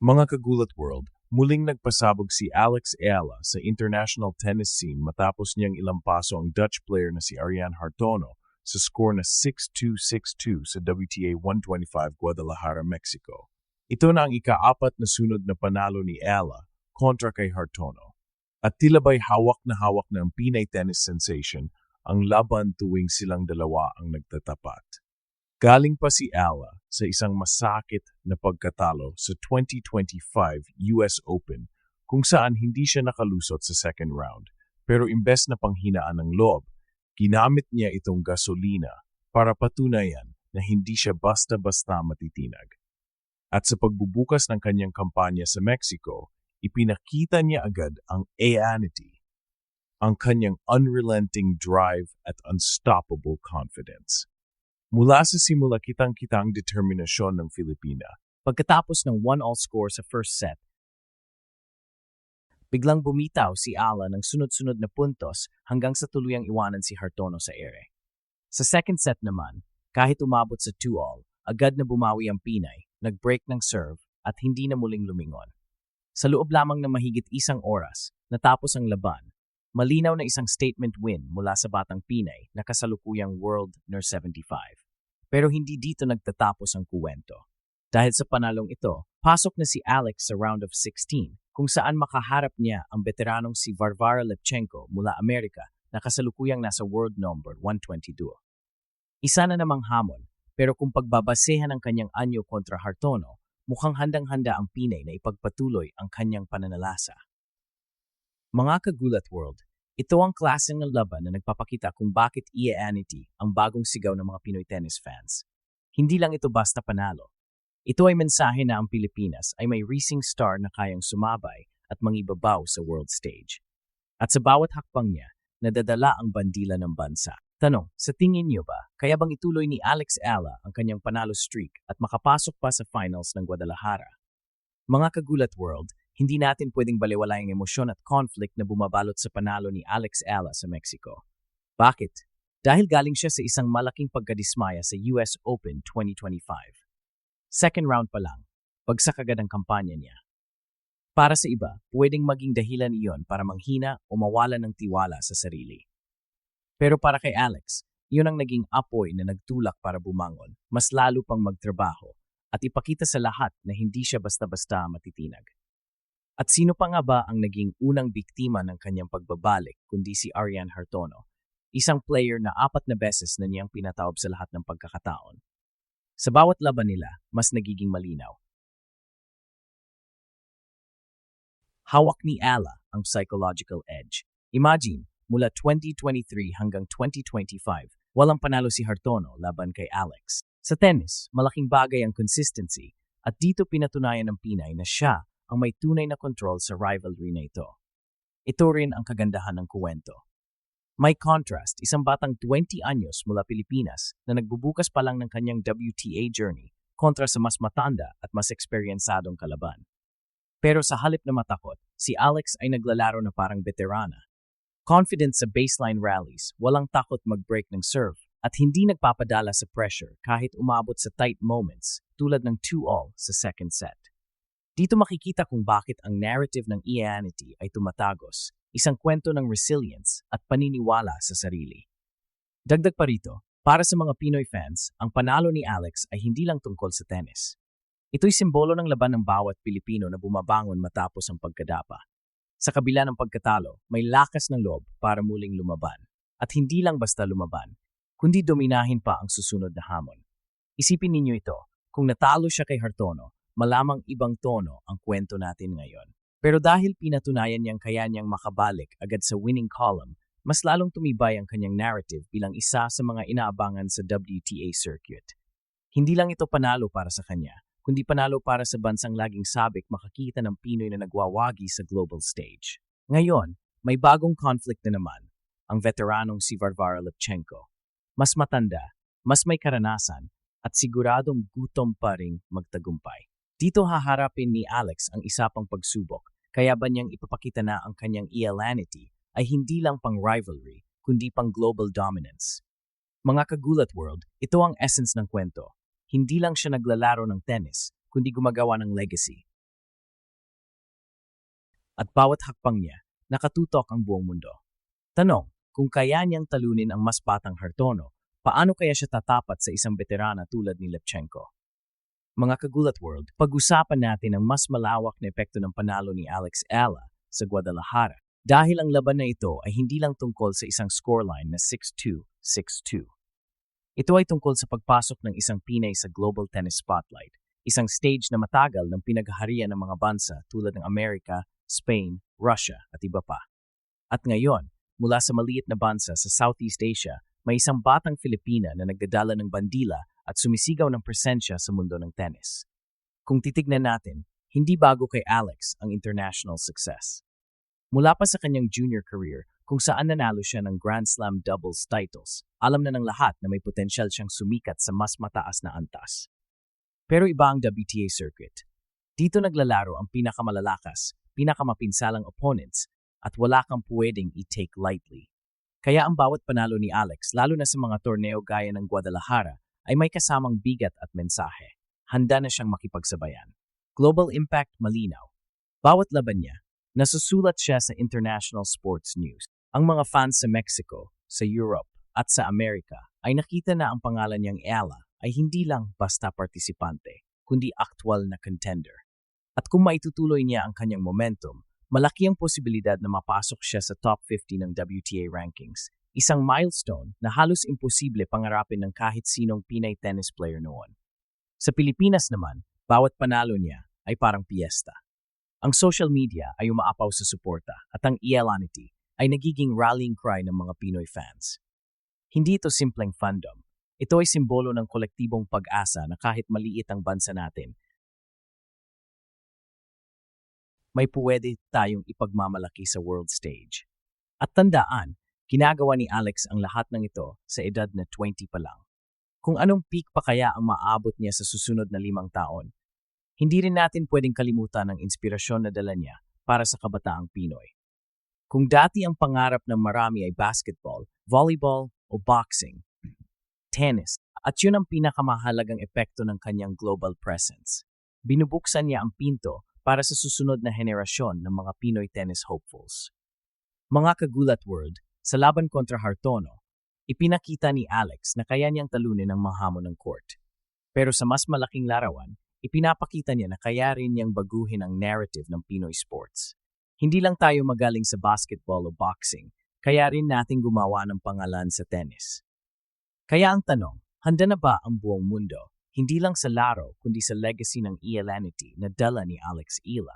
Mga kagulat world, muling nagpasabog si Alex Ayala sa international tennis scene matapos niyang ilampaso ang Dutch player na si Ariane Hartono sa score na 6-2, 6-2 sa WTA 125 Guadalajara, Mexico. Ito na ang ika-4 na sunod na panalo ni Ayala kontra kay Hartono. At tila ba'y hawak na ang Pinay tennis sensation ang laban tuwing silang dalawa ang nagtatapat. Galing pa si Ayala sa isang masakit na pagkatalo sa 2025 US Open kung saan hindi siya nakalusot sa second round. Pero imbes na panghinaan ng loob, ginamit niya itong gasolina para patunayan na hindi siya basta-basta matitinag. At sa pagbubukas ng kanyang kampanya sa Mexico, ipinakita niya agad ang Ayanity, ang kanyang unrelenting drive at unstoppable confidence. Mula sa simula kitang-kita ang determinasyon ng Filipina. Pagkatapos ng 1-all score sa first set, biglang bumitaw si Ayala ng sunod-sunod na puntos hanggang sa tuluyang iwanan si Hartono sa ere. Sa second set naman, kahit umabot sa 2-all, agad na bumawi ang Pinay, nag-break ng serve at hindi na muling lumingon. Sa loob lamang ng mahigit isang oras, natapos ang laban. Malinaw na isang statement win mula sa Batang Pinay na kasalukuyang World No. 75. Pero hindi dito nagtatapos ang kuwento. Dahil sa panalong ito, pasok na si Alex sa round of 16 kung saan makaharap niya ang veteranong si Varvara Lepchenko mula Amerika na kasalukuyang nasa world number 122. Isa na namang hamon, pero kung pagbabasehan ang kanyang anyo kontra Hartono, mukhang handang-handa ang Pinay na ipagpatuloy ang kanyang pananalasa. Mga kagulat world, ito ang klase ng laban na nagpapakita kung bakit Ayanity ang bagong sigaw ng mga Pinoy tennis fans. Hindi lang ito basta panalo. Ito ay mensahe na ang Pilipinas ay may rising star na kayang sumabay at mangibabaw sa world stage. At sa bawat hakbang niya, nadadala ang bandila ng bansa. Tanong, sa tingin niyo ba, kaya bang ituloy ni Alex Ayala ang kanyang panalo streak at makapasok pa sa finals ng Guadalajara? Mga kagulat world, hindi natin pwedeng baliwalaing emosyon at conflict na bumabalot sa panalo ni Alex Ayala sa Mexico. Bakit? Dahil galing siya sa isang malaking pagkadismaya sa US Open 2025. Second round pa lang, bagsak agad ang kampanya niya. Para sa iba, pwedeng maging dahilan iyon para manghina o mawala ng tiwala sa sarili. Pero para kay Alex, iyon ang naging apoy na nagtulak para bumangon, mas lalo pang magtrabaho, at ipakita sa lahat na hindi siya basta-basta matitinag. At sino pa nga ba ang naging unang biktima ng kanyang pagbabalik kundi si Ariane Hartono, isang player na 4 na beses na niyang pinatawag sa lahat ng pagkakataon. Sa bawat laban nila, mas nagiging malinaw. Hawak ni Ayala ang psychological edge. Imagine, mula 2023 hanggang 2025, walang panalo si Hartono laban kay Alex. Sa tennis, malaking bagay ang consistency at dito pinatunayan ng Pinay na siya ang may tunay na control sa rivalry na ito. Ito rin ang kagandahan ng kuwento. May contrast, isang batang 20 anyos mula Pilipinas na nagbubukas pa lang ng kanyang WTA journey kontra sa mas matanda at mas eksperyensadong kalaban. Pero sa halip na matakot, si Alex ay naglalaro na parang veterana. Confident sa baseline rallies, walang takot mag-break ng serve, at hindi nagpapadala sa pressure kahit umabot sa tight moments tulad ng 2-all sa second set. Dito makikita kung bakit ang narrative ng Ayanity ay tumatagos, isang kwento ng resilience at paniniwala sa sarili. Dagdag pa rito, para sa mga Pinoy fans, ang panalo ni Alex ay hindi lang tungkol sa tennis. Ito'y simbolo ng laban ng bawat Pilipino na bumabangon matapos ang pagkadapa. Sa kabila ng pagkatalo, may lakas ng loob para muling lumaban. At hindi lang basta lumaban, kundi dominahin pa ang susunod na hamon. Isipin ninyo ito, kung natalo siya kay Hartono, malamang ibang tono ang kwento natin ngayon. Pero dahil pinatunayan niyang kaya niyang makabalik agad sa winning column, mas lalong tumibay ang kanyang narrative bilang isa sa mga inaabangan sa WTA circuit. Hindi lang ito panalo para sa kanya, kundi panalo para sa bansang laging sabik makakita ng Pinoy na nagwawagi sa global stage. Ngayon, may bagong conflict na naman, ang veteranong si Varvara Lepchenko. Mas matanda, mas may karanasan, at siguradong gutom pa ring magtagumpay. Dito haharapin ni Alex ang isa pang pagsubok, kaya ba niyang ipapakita na ang kanyang Ayanity ay hindi lang pang rivalry, kundi pang global dominance. Mga kagulat world, ito ang essence ng kwento. Hindi lang siya naglalaro ng tennis, kundi gumagawa ng legacy. At bawat hakbang niya, nakatutok ang buong mundo. Tanong, kung kaya niyang talunin ang mas batang Hartono, paano kaya siya tatapat sa isang veterana tulad ni Levchenko? Mga Kagulat World, pag-usapan natin ang mas malawak na epekto ng panalo ni Alex Ala sa Guadalajara. Dahil ang laban na ito ay hindi lang tungkol sa isang scoreline na 6-2, 6-2. Ito ay tungkol sa pagpasok ng isang Pinay sa global tennis spotlight, isang stage na matagal ng pinaghaharian ng mga bansa tulad ng Amerika, Spain, Russia at iba pa. At ngayon, mula sa maliit na bansa sa Southeast Asia, may isang batang Filipina na nagdadala ng bandila at sumisigaw ng presensya sa mundo ng tennis. Kung titignan natin, hindi bago kay Alex ang international success. Mula pa sa kanyang junior career, kung saan nanalo siya ng Grand Slam doubles titles, alam na ng lahat na may potensyal siyang sumikat sa mas mataas na antas. Pero iba ang WTA circuit. Dito naglalaro ang pinakamalalakas, pinakamapinsalang opponents, at wala kang pwedeng i-take lightly. Kaya ang bawat panalo ni Alex, lalo na sa mga torneo gaya ng Guadalajara, ay may kasamang bigat at mensahe. Handa na siyang makipagsabayan. Global impact malinaw. Bawat laban niya, nasusulat siya sa international sports news. Ang mga fans sa Mexico, sa Europe, at sa Amerika ay nakita na ang pangalan niyang Ala ay hindi lang basta partisipante, kundi aktwal na contender. At kung maitutuloy niya ang kanyang momentum, malaki ang posibilidad na mapasok siya sa top 50 ng WTA rankings, isang milestone na halos imposible pangarapin ng kahit sinong Pinay tennis player noon. Sa Pilipinas naman, bawat panalo niya ay parang piyesta. Ang social media ay umaapaw sa suporta at ang Elanity ay nagiging rallying cry ng mga Pinoy fans. Hindi ito simpleng fandom. Ito ay simbolo ng kolektibong pag-asa na kahit maliit ang bansa natin, may pwede tayong ipagmamalaki sa world stage. At tandaan, ginagawa ni Alex ang lahat ng ito sa edad na 20 pa lang. Kung anong peak pa kaya ang maabot niya sa susunod na 5 taon, hindi rin natin pwedeng kalimutan ang inspirasyon na dala niya para sa kabataang Pinoy. Kung dati ang pangarap ng marami ay basketball, volleyball o boxing, tennis, at yun ang pinakamahalagang epekto ng kanyang global presence, binubuksan niya ang pinto para sa susunod na henerasyon ng mga Pinoy tennis hopefuls. Mga Kagulat World, sa laban kontra Hartono, ipinakita ni Alex na kaya niyang talunin ang mga hamon ng court. Pero sa mas malaking larawan, ipinapakita niya na kaya rin niyang baguhin ang narrative ng Pinoy sports. Hindi lang tayo magaling sa basketball o boxing, kaya rin natin gumawa ng pangalan sa tennis. Kaya ang tanong, handa na ba ang buong mundo? Hindi lang sa laro, kundi sa legacy ng Elanity na dala ni Alex Ila.